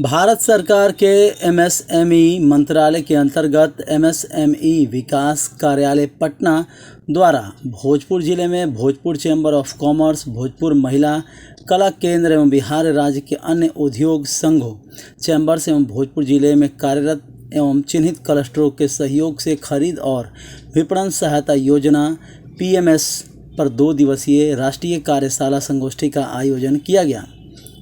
भारत सरकार के एमएसएमई मंत्रालय के अंतर्गत एमएसएमई विकास कार्यालय पटना द्वारा भोजपुर जिले में Bhojpur chamber of commerce, Bhojpur महिला कला केंद्र एवं बिहार राज्य के अन्य उद्योग संघों, चैम्बर्स एवं भोजपुर जिले में कार्यरत एवं चिन्हित क्लस्टरों के सहयोग से खरीद और विपणन सहायता योजना पीएमएस पर 2 दिवसीय राष्ट्रीय कार्यशाला संगोष्ठी का आयोजन किया गया।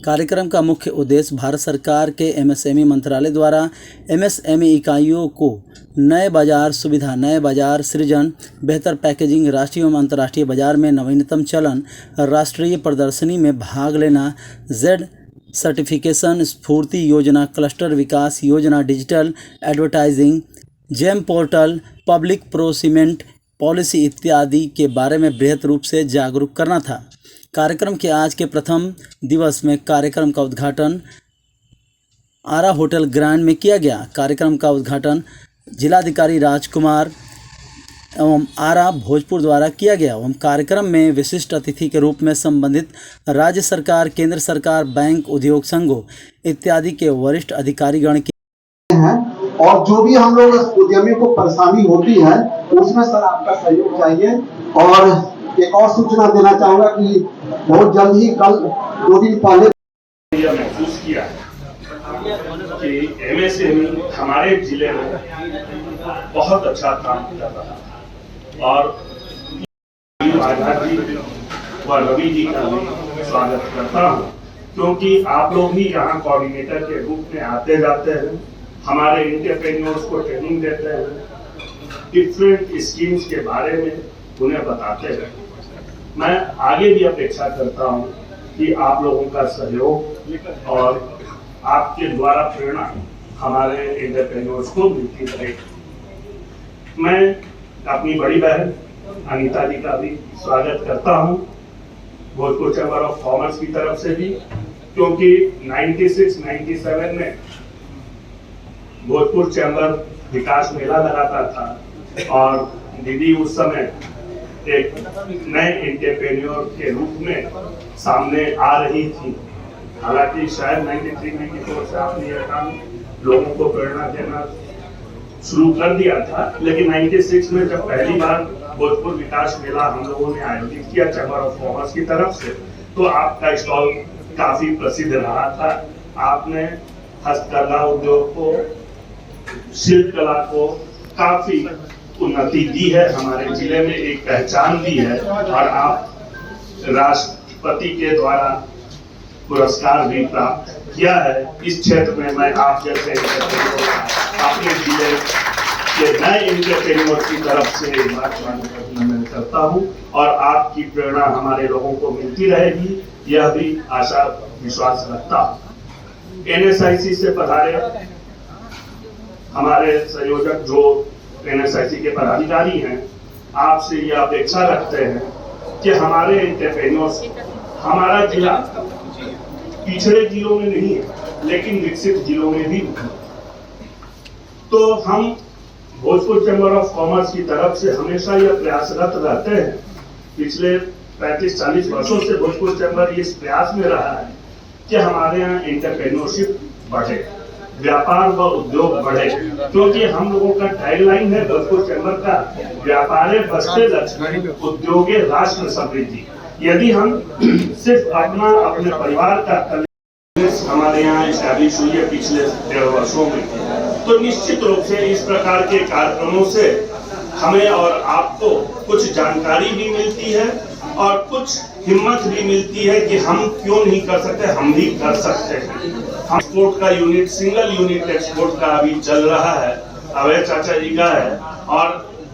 कार्यक्रम का मुख्य उद्देश्य भारत सरकार के एमएसएमई मंत्रालय द्वारा एमएसएमई इकाइयों को नए बाजार सुविधा, नए बाजार सृजन, बेहतर पैकेजिंग, राष्ट्रीय एवं अंतर्राष्ट्रीय बाजार में नवीनतम चलन, राष्ट्रीय प्रदर्शनी में भाग लेना, जेड सर्टिफिकेशन स्फूर्ति योजना, क्लस्टर विकास योजना, digital advertising, GeM portal, public procurement policy इत्यादि के बारे में बृहद रूप से जागरूक करना था। कार्यक्रम के आज के प्रथम दिवस में कार्यक्रम का उद्घाटन आरा होटल ग्रैंड में किया गया। कार्यक्रम का उद्घाटन जिलाधिकारी राजकुमार एवं आरा भोजपुर द्वारा किया गया एवं कार्यक्रम में विशिष्ट अतिथि के रूप में संबंधित राज्य सरकार, केंद्र सरकार, बैंक, उद्योग संघों इत्यादि के वरिष्ठ अधिकारीगण हैं। और जो भी हम लोग उद्यमी को परेशानी होती है उसमें सर आपका सहयोग चाहिए। और एक और सूचना देना चाहूंगा कि बहुत जल्द ही कल 2 दिन पहले यह महसूस किया कि एमएसएमई हमारे जिले में बहुत अच्छा काम कर रहा है और आजाद जी व रवि जी का भी स्वागत करता हूँ, क्योंकि आप लोग भी यहाँ कोऑर्डिनेटर के रूप में आते जाते हैं, हमारे एंटरप्रेन्योर्स को ट्रेनिंग देते हैं, डिफरेंट स्कीम्स के बारे में उन्हें बताते हैं। मैं आगे भी अपेक्षा करता हूं कि आप लोगों का सहयोग और आपके द्वारा प्रेरणा हमारे एंटरप्रेन्योर्स को मिलती रहेगी। मैं अपनी बड़ी बहन अनीता जी का भी स्वागत करता हूं भोजपुर चैम्बर ऑफ कॉमर्स की तरफ से भी, क्योंकि 96-97 में भोजपुर चैम्बर विकास मेला लगाता था और दीदी उस समय एक नए एंटरप्रेन्योर के रूप में सामने आ रही थी। हालांकि शायद 93-94 से आपने यह काम लोगों को प्रेरणा देना शुरू कर दिया था, लेकिन 96 में जब पहली बार भोजपुर विकास मेला हम लोगों ने आयोजित किया चैम्बर ऑफ कॉमर्स की तरफ से, तो आपका स्टॉल काफी प्रसिद्ध रहा था। आपने हस्तकला उद्योग को, शिल्प कला को काफी उन्नति दी है, हमारे जिले में एक पहचान दी है और आप राष्ट्रपति के द्वारा पुरस्कार भी प्राप्त किया है। इस क्षेत्र में मैं आप जैसे अपने जिले के नए एंटरप्रेन्योर की तरफ से अभिनंदन करता हूं और आपकी प्रेरणा हमारे लोगों को मिलती रहेगी, यह भी आशा विश्वास रखता हूं। एनएसआईसी से पधारे हमारे संयोजक जो एनएसआईसी के पदाधिकारी हैं, आपसे यह अपेक्षा रखते हैं कि हमारे एंटरप्रेन्योर्स, हमारा जिला पिछड़े जिलों में नहीं है लेकिन विकसित जिलों में भी है, तो हम भोजपुर चैम्बर ऑफ कॉमर्स की तरफ से हमेशा यह प्रयासरत रहते हैं। पिछले 35-40 वर्षों से भोजपुर चैम्बर इस प्रयास में रहा है कि हमारे यहाँ एंटरप्रेन्योरशिप बढ़े, व्यापार व उद्योग बढ़े, क्योंकि हम लोगों का टैगलाइन है भोजपुर चैम्बर का, व्यापारे बस्ते लक्ष्मी, उद्योगे राष्ट्र समृद्धि। यदि हम सिर्फ अपने परिवार का हमारे यहाँ एस्टैब्लिश हुई है पिछले 1.5 वर्षों में, तो निश्चित रूप से इस प्रकार के कार्यक्रमों से हमें और आपको कुछ जानकारी भी मिलती है और कुछ हिम्मत भी मिलती है कि हम क्यों नहीं कर सकते, हम भी कर सकते हैं। हम एक्सपोर्ट का यूनिट, सिंगल यूनिट एक्सपोर्ट का अभी चल रहा है, अवय चाचा जी का है, और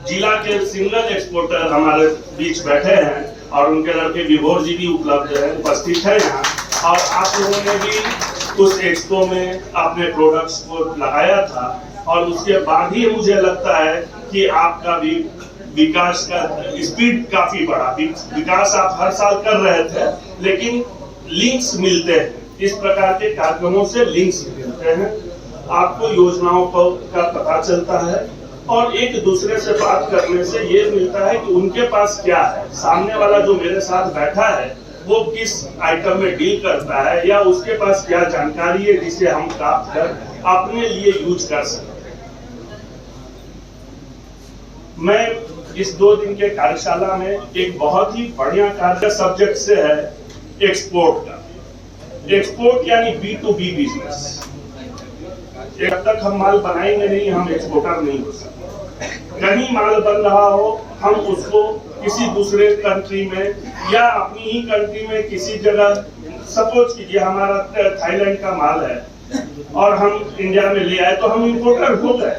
जिला के सिंगल एक्सपोर्टर हमारे बीच बैठे हैं और उनके लड़के विभोर जी भी उपलब्ध है, उपस्थित है यहाँ। और आप लोगों ने भी उस एक्सपो में अपने प्रोडक्ट्स को लगाया था और उसके बाद ही मुझे लगता है कि आपका भी विकास का स्पीड काफी बढ़ा। विकास आप हर साल कर रहे थे, लेकिन लिंक्स मिलते हैं, इस प्रकार के कार्यक्रमों से लिंक्स मिलते हैं, आपको योजनाओं का पता चलता है और एक दूसरे से बात करने से ये मिलता है कि उनके पास क्या है। सामने वाला जो मेरे साथ बैठा है वो किस आइटम में डील करता है या उसके पास क्या जानकारी है जिसे हम प्राप्त कर अपने लिए यूज कर सकते हैं। मैं इस 2 दिन के कार्यशाला में एक बहुत ही बढ़िया कार्य सब्जेक्ट से है एक्सपोर्ट का। एक्सपोर्ट यानी B2B बिजनेस। जब तक हम माल बनाएंगे नहीं, हम एक्सपोर्टर नहीं हो सकते। कहीं माल बन रहा हो, हम उसको किसी दूसरे कंट्री में या अपनी ही कंट्री में किसी जगह, सपोज कीजिए हमारा थाईलैंड का माल है और हम इंडिया में ले आए तो हम इंपोर्टर हो गए।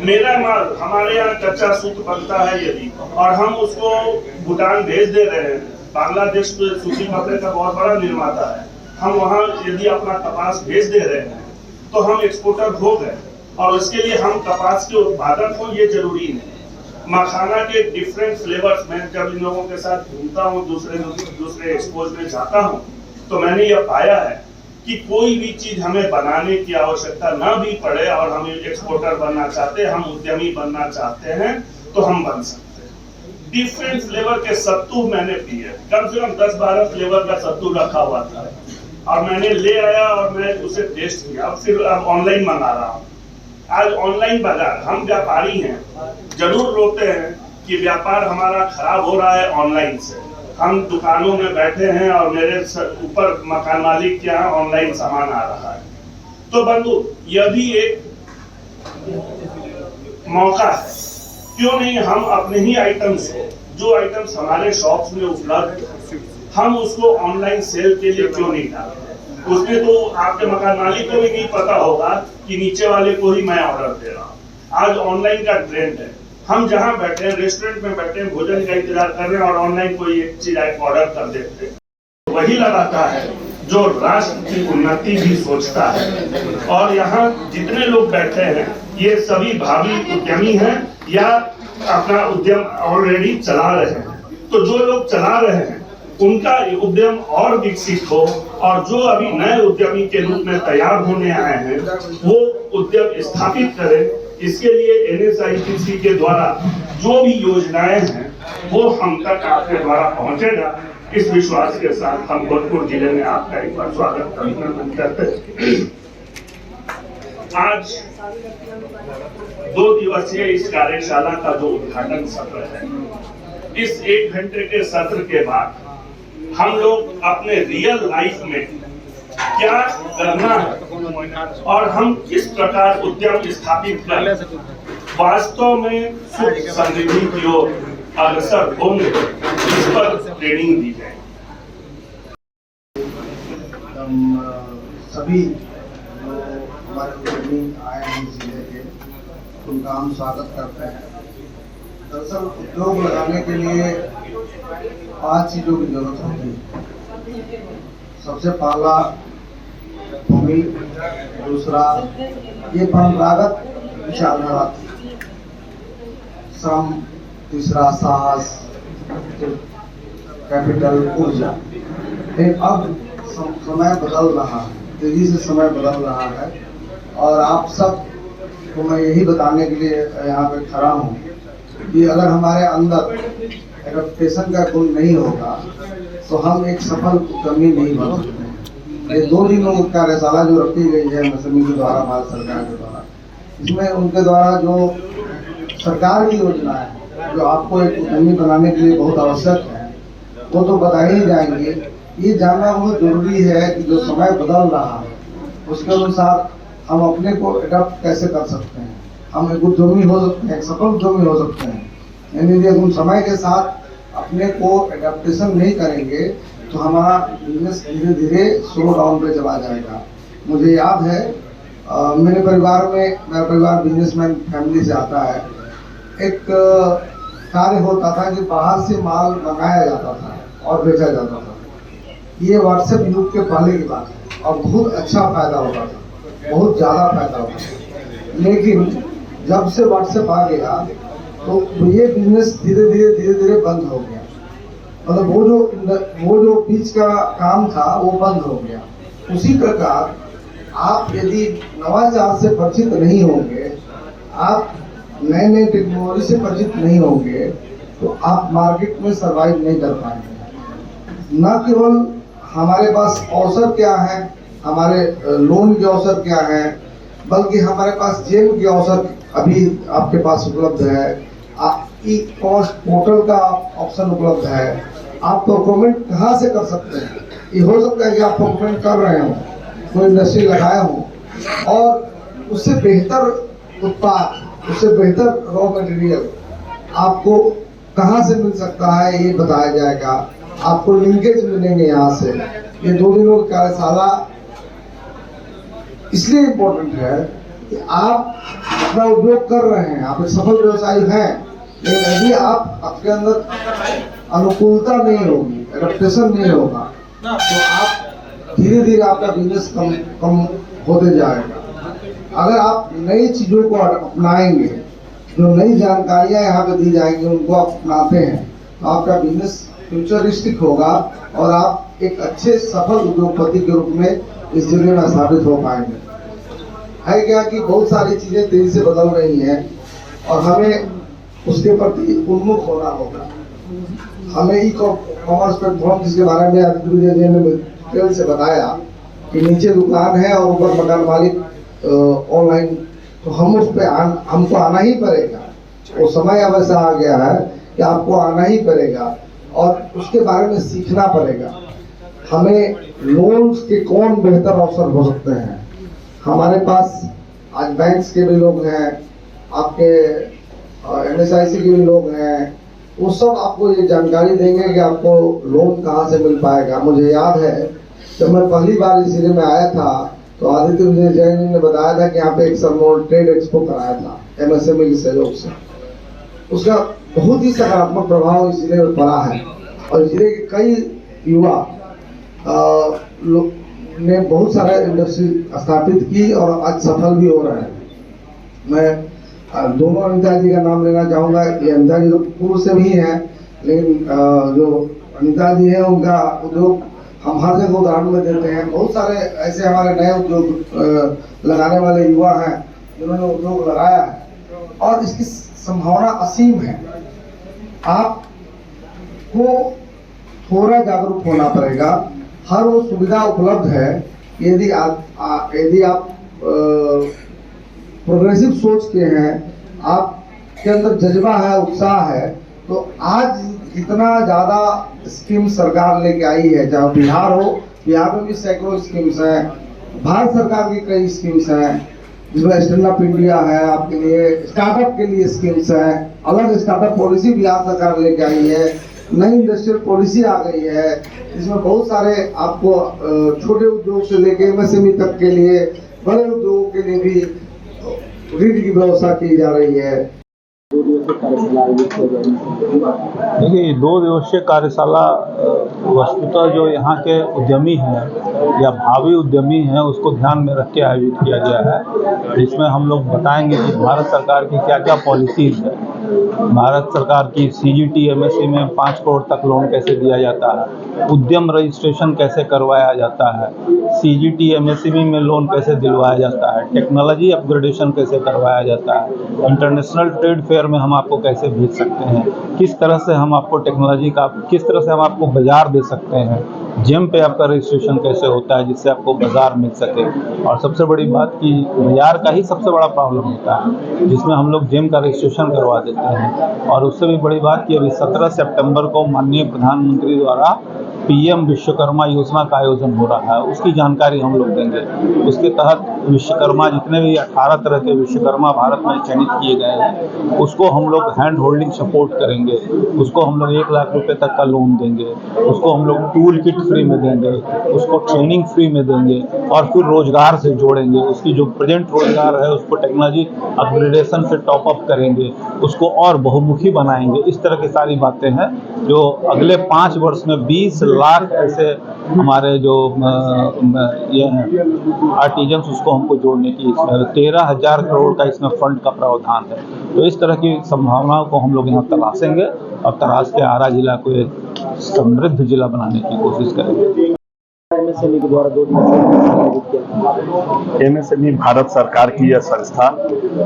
मेरा माल हमारे यहाँ कच्चा सूत बनता है यदि, और हम उसको भूटान भेज दे रहे हैं, बांग्लादेश तो सूती कपड़े का बहुत बड़ा निर्माता है, हम वहाँ यदि अपना कपास भेज दे रहे हैं तो हम एक्सपोर्टर हो गए। और उसके लिए हम कपास के उत्पादक हो ये जरूरी नहीं। मखाना के डिफरेंट फ्लेवर्स, मैं जब इन लोगों के साथ घूमता हूँ, दूसरे एक्सपोज में जाता हूँ, तो मैंने यह पाया है कि कोई भी चीज हमें बनाने की आवश्यकता ना भी पड़े और हम एक्सपोर्टर बनना चाहते हैं, हम उद्यमी बनना चाहते हैं, तो हम बन सकते हैं। डिफरेंट फ्लेवर के सत्तू मैंने पिए, कम से कम 10-12 फ्लेवर का सत्तू रखा हुआ था और मैंने ले आया और मैं उसे टेस्ट किया, फिर अब ऑनलाइन मंगा रहा हूँ। आज ऑनलाइन बाजार, हम व्यापारी हैं, जरूर रोते हैं कि व्यापार हमारा खराब हो रहा है ऑनलाइन से। हम दुकानों में बैठे हैं और मेरे ऊपर मकान मालिक के यहाँ ऑनलाइन सामान आ रहा है। तो बंधु, यह भी एक मौका है, क्यों नहीं हम अपने ही आइटम्स को, जो आइटम्स हमारे शॉप्स में उपलब्ध, हम उसको ऑनलाइन सेल के लिए क्यों नहीं डालते। उसमें तो आपके मकान मालिक को भी नहीं पता होगा कि नीचे वाले को ही मैं ऑर्डर दे रहा हूँ। आज ऑनलाइन का ट्रेंड है, हम जहाँ बैठे हैं, रेस्टोरेंट में बैठे हैं, भोजन का इंतजार कर रहे हैं और ऑनलाइन कोई एक चीज ऑर्डर कर देते हैं। वही लगाता है जो राष्ट्र की उन्नति भी सोचता है। और यहाँ जितने लोग बैठे हैं ये सभी भावी उद्यमी हैं या अपना उद्यम ऑलरेडी चला रहे हैं। तो जो लोग चला रहे हैं उनका उद्यम और विकसित हो, और जो अभी नए उद्यमी के रूप में तैयार होने आए हैं वो उद्यम स्थापित करें। इसके लिए NSITC के द्वारा जो भी योजनाएं हैं वो हम तक आपके द्वारा पहुंचेगा। इस विश्वास के साथ हम भोजपुर जिले में आपका एक बार स्वागत अभिनंदन करते हैं। आज 2 दिवसीय इस कार्यशाला का जो उद्घाटन सत्र है, इस 1 घंटे के सत्र के बाद हम लोग अपने रियल लाइफ में क्या करना है और हम किस प्रकार उद्यम स्थापित कर वास्तव में सुख समृद्धि की ओर अग्रसर होंगे, इस पर ट्रेनिंग दी जाए। हम सभी जो हमारे उद्यमी आए हैं जिले के, उनका हम स्वागत करते हैं। दरअसल उद्योग लगाने के लिए 5 चीजों की जरूरत होती है। सबसे पहला भूमि, दूसरा ये परंपरागत विचारधारा, श्रम, तीसरा साहस, कैपिटल, ऊर्जा। लेकिन अब समय बदल रहा है, तेजी से समय बदल रहा है और आप सब को मैं यही बताने के लिए यहाँ पे खड़ा हूँ कि अगर हमारे अंदर एडेप्टेशन का गुण नहीं होगा तो हम एक सफल उद्यमी नहीं बन सकते हैं। ये 2 दिनों की कार्यशाला जो रखी गई है MSME के द्वारा, भारत सरकार के द्वारा, इसमें उनके द्वारा जो सरकार की योजना है जो आपको एक उद्यमी बनाने के लिए बहुत आवश्यक है वो तो बताए ही जाएंगे। ये जानना बहुत जरूरी है कि जो समय बदल रहा है उसके अनुसार हम अपने को एडप्ट कैसे कर सकते हैं, हम एक उद्यमी हो सकते हैं, एक सफल उद्यमी हो सकते हैं। यानी यदि हम समय के साथ अपने को एडेप्टेशन नहीं करेंगे तो हमारा बिजनेस धीरे धीरे स्लो डाउन पे चला जाएगा। मुझे याद है मेरे परिवार में, मेरा परिवार बिजनेसमैन फैमिली से आता है, एक कार्य होता था कि बाहर से माल मंगाया जाता था और बेचा जाता था। ये व्हाट्सएप युग के पहले की बात है और बहुत अच्छा फायदा होता था, बहुत ज़्यादा फायदा होता था। लेकिन जब से व्हाट्सएप आ गया तो ये बिजनेस धीरे धीरे बंद हो गया। मतलब वो जो बीच का काम था वो बंद हो गया। उसी प्रकार आप यदि नवाचार से परिचित नहीं होंगे, आप नए टेक्नोलॉजी से परिचित नहीं होंगे तो आप मार्केट में सर्वाइव नहीं कर पाएंगे। न केवल हमारे पास अवसर क्या है, हमारे लोन के अवसर क्या है, बल्कि हमारे पास जेम के अवसर अभी आपके पास उपलब्ध है। ई कॉस्ट पोर्टल का ऑप्शन उपलब्ध है। आप प्रोक्योरमेंट कहाँ से कर सकते हैं? ये हो सकता है कि आप प्रोक्योरमेंट कर रहे हो, कोई इंडस्ट्री लगाए हो और उससे बेहतर उत्पाद, उससे बेहतर रॉ मटेरियल आपको कहाँ से मिल सकता है ये बताया जाएगा। आपको लिंकेज मिलेंगे यहाँ से। ये 2 दिनों की कार्यशाला इसलिए इम्पोर्टेंट है कि आप अपना उद्योग कर रहे हैं, आप एक सफल व्यवसायी हैं, लेकिन यदि आपके अंदर अनुकूलता नहीं होगी, एडेप्टेशन नहीं होगा, तो आप धीरे धीरे आपका बिजनेस कम होते जाएगा। अगर आप नई चीज़ों को अपनाएंगे, जो नई जानकारियां यहाँ पे दी जाएंगी उनको आप अपनाते हैं, तो आपका बिजनेस फ्यूचरिस्टिक होगा और आप एक अच्छे सफल उद्योगपति के रूप में इस जिले में स्थापित हो पाएंगे। है क्या कि बहुत सारी चीज़ें तेजी से बदल रही हैं और हमें उसके प्रति उन्मुख होना होगा। हमें ई कॉमर्स प्लेटफॉर्म जिसके बारे में आदित्य जी ने डिटेल से बताया कि नीचे दुकान है और ऊपर मकान मालिक ऑनलाइन, तो हम उस पर हमको आना ही पड़ेगा। वो समय अब ऐसा आ गया है कि आपको आना ही पड़ेगा और उसके बारे में सीखना पड़ेगा। हमें लोन्स के कौन बेहतर अवसर हो सकते हैं। हमारे पास आज बैंक्स के भी लोग हैं, आपके MSIC के भी लोग हैं, वो सब आपको ये जानकारी देंगे कि आपको लोन कहाँ से मिल पाएगा। मुझे याद है जब मैं पहली बार इस जिले में आया था तो आदित्य विजय जैन जी ने बताया था कि यहाँ पे एक सरमोल ट्रेड एक्सपो कराया था MSME के सहयोग से। उसका बहुत ही सकारात्मक प्रभाव इस जिले में पड़ा है और जिले के कई युवा ने बहुत सारे इंडस्ट्री स्थापित की और आज सफल भी हो रहे हैं। मैं दोनों अनिता जी का नाम लेना चाहूँगा। ये अनिता जी तो पूर्व से भी हैं, लेकिन जो अनिता जी है उनका उद्योग हम हर जगह उदाहरण में देते हैं। बहुत सारे ऐसे हमारे नए उद्योग लगाने वाले युवा हैं जिन्होंने उद्योग लगाया है और इसकी संभावना असीम है। आपको थोड़ा जागरूक होना पड़ेगा। हर वो सुविधा उपलब्ध है। यदि आप प्रोग्रेसिव सोच के हैं, आपके अंदर जज्बा है, उत्साह है, तो आज इतना ज़्यादा स्कीम सरकार लेके आई है। चाहे बिहार हो, बिहार में भी सैकड़ों स्कीम्स हैं, भारत सरकार की कई स्कीम्स हैं, जिसमें स्टैंड अप इंडिया है, आपके लिए स्टार्टअप के लिए स्कीम्स हैं, अलग स्टार्टअप पॉलिसी बिहार सरकार लेके आई है, नई इंडस्ट्रियल पॉलिसी आ गई है, जिसमें बहुत सारे आपको छोटे उद्योग से लेके MSME तक के लिए, बड़े उद्योगों के लिए भी ऋण की व्यवस्था की जा रही है। देखिए 2 दिवसीय कार्यशाला वस्तुतः जो यहाँ के उद्यमी हैं या भावी उद्यमी हैं उसको ध्यान में रख के आयोजित किया गया है, जिसमें हम लोग बताएंगे कि भारत सरकार की क्या क्या पॉलिसीज़ है। भारत सरकार की CGT MSE में 5 करोड़ तक लोन कैसे दिया जाता है, उद्यम रजिस्ट्रेशन कैसे करवाया जाता है, CGT MSME में लोन कैसे दिलवाया जाता है, टेक्नोलॉजी अपग्रेडेशन कैसे करवाया जाता है, इंटरनेशनल ट्रेड फेयर में हम आपको कैसे भेज सकते हैं, किस तरह से हम आपको टेक्नोलॉजी का, किस तरह से हम आपको बाजार दे सकते हैं, जेम पे आपका रजिस्ट्रेशन कैसे होता है जिससे आपको बाजार मिल सके। और सबसे बड़ी बात कि बाजार का ही सबसे बड़ा प्रॉब्लम होता है, जिसमें हम लोग जेम का रजिस्ट्रेशन करवा देते हैं। और उससे भी बड़ी बात कि अभी 17 सितंबर को माननीय प्रधानमंत्री द्वारा PM विश्वकर्मा योजना का आयोजन हो रहा है, उसकी जानकारी हम लोग देंगे। उसके तहत विश्वकर्मा जितने भी 18 तरह के विश्वकर्मा भारत में चयनित किए गए हैं, उसको हम लोग हैंड होल्डिंग सपोर्ट करेंगे, उसको हम लोग 1 लाख रुपए तक का लोन देंगे, उसको हम लोग टूल किट फ्री में देंगे, उसको ट्रेनिंग फ्री में देंगे और फिर रोजगार से जोड़ेंगे। उसकी जो प्रेजेंट रोजगार है उसको टेक्नोलॉजी अपग्रेडेशन से टॉप अप करेंगे, उसको और बहुमुखी बनाएंगे। इस तरह की सारी बातें हैं जो अगले 5 वर्ष में 20 लाख ऐसे हमारे जो ये हैं आर्टिजन्स, उसको हमको जोड़ने की इसमें 13,000 करोड़ का इसमें फंड का प्रावधान है। तो इस तरह की संभावनाओं को हम लोग यहाँ तलाशेंगे और तलाश के आरा जिला को एक समृद्ध जिला बनाने की कोशिश करेंगे। एमएसएमई के द्वारा 2 दिवसीय आयोजित किया? एमएसएमई भारत सरकार की यह संस्था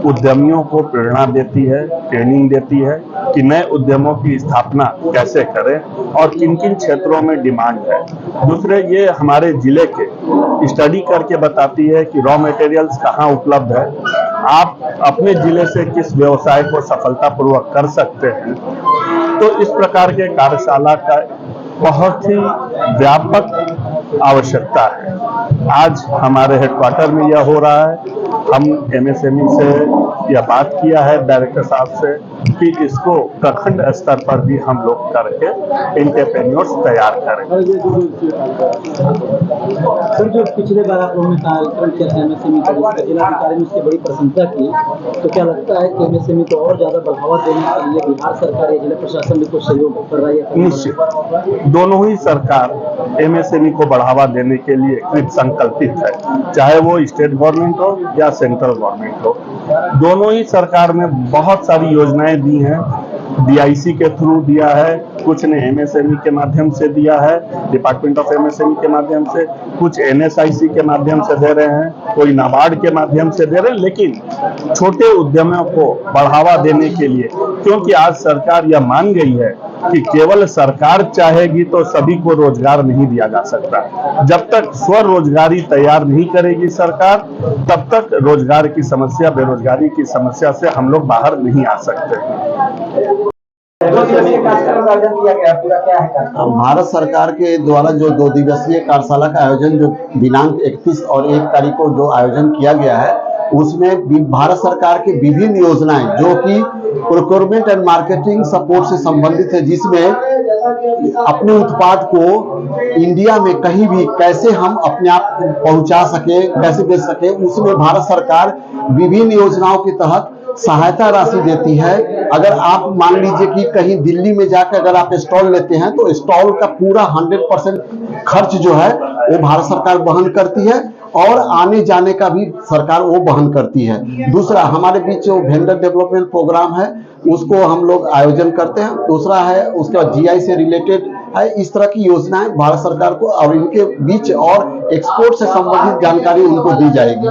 उद्यमियों को प्रेरणा देती है, ट्रेनिंग देती है कि नए उद्यमों की स्थापना कैसे करें और किन किन क्षेत्रों में डिमांड है। दूसरे, ये हमारे जिले के स्टडी करके बताती है कि रॉ मटेरियल्स कहाँ उपलब्ध है, आप अपने जिले से किस व्यवसाय को सफलतापूर्वक कर सकते हैं। तो इस प्रकार के कार्यशाला का बहुत ही व्यापक आवश्यकता है। आज हमारे हेडक्वार्टर में यह हो रहा है। हम एमएसएमई से यह बात किया है डायरेक्टर साहब से कि इसको प्रखंड स्तर पर भी हम लोग करके एंटरप्रेन्योर्स तैयार करें। सर, जो पिछले बार आप लोगों ने कार्यक्रम किया था एमएसएमई का, जिसका जिलाधिकारी ने उसकी बड़ी प्रशंसा की, तो क्या लगता है कि एमएसएमई को और ज्यादा बढ़ावा देने के लिए बिहार सरकार या जिला प्रशासन भी कुछ सहयोग कर रही है? निश्चित, दोनों ही सरकार एमएसएमई को बढ़ावा देने के लिए कृत संकल्पित है, चाहे वो स्टेट गवर्नमेंट हो या सेंट्रल गवर्नमेंट हो। दोनों ही सरकार ने बहुत सारी योजनाएं दी हैं, डीआईसी के थ्रू दिया है, कुछ ने एमएसएमई के माध्यम से दिया है, डिपार्टमेंट ऑफ एमएसएमई के माध्यम से, कुछ एनएसआईसी के माध्यम से दे रहे हैं, कोई नाबार्ड के माध्यम से दे रहे हैं। लेकिन छोटे उद्यमियों को बढ़ावा देने के लिए, क्योंकि आज सरकार यह मान गई है कि केवल सरकार चाहेगी तो सभी को रोजगार नहीं दिया जा सकता। जब तक स्वरोजगारी तैयार नहीं करेगी सरकार, तब तक रोजगार की समस्या, बेरोजगारी की समस्या से हम लोग बाहर नहीं आ सकते। भारत सरकार के द्वारा जो 2 दिवसीय कार्यशाला का आयोजन जो दिनांक 31 और 1 तारीख को जो आयोजन किया गया है, उसमें भारत सरकार की विभिन्न योजनाएं जो कि प्रोक्योरमेंट एंड मार्केटिंग सपोर्ट से संबंधित है, जिसमें अपने उत्पाद को इंडिया में कहीं भी कैसे हम अपने आप पहुंचा सके, कैसे बेच सके, उसमें भारत सरकार विभिन्न योजनाओं के तहत सहायता राशि देती है। अगर आप मान लीजिए कि कहीं दिल्ली में जाकर अगर आप स्टॉल लेते हैं तो स्टॉल का पूरा 100% खर्च जो है वो भारत सरकार वहन करती है और आने जाने का भी सरकार वो वहन करती है। दूसरा, हमारे बीच जो वेंडर डेवलपमेंट प्रोग्राम है उसको हम लोग आयोजन करते हैं। दूसरा है उसके बाद जीआई से रिलेटेड है। इस तरह की योजनाएं भारत सरकार को और इनके बीच और एक्सपोर्ट से संबंधित जानकारी उनको दी जाएगी।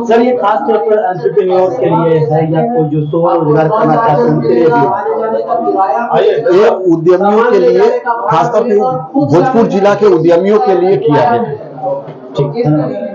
सर, ये खास तौर पर एंटरप्रेन्योर के लिए है या कोई जो स्वरोजगार करना चाहते हैं उनके लिए भी? ये उद्यमियों के लिए, खासतौर पर भोजपुर जिला के उद्यमियों के लिए किया गया है। ठीक है।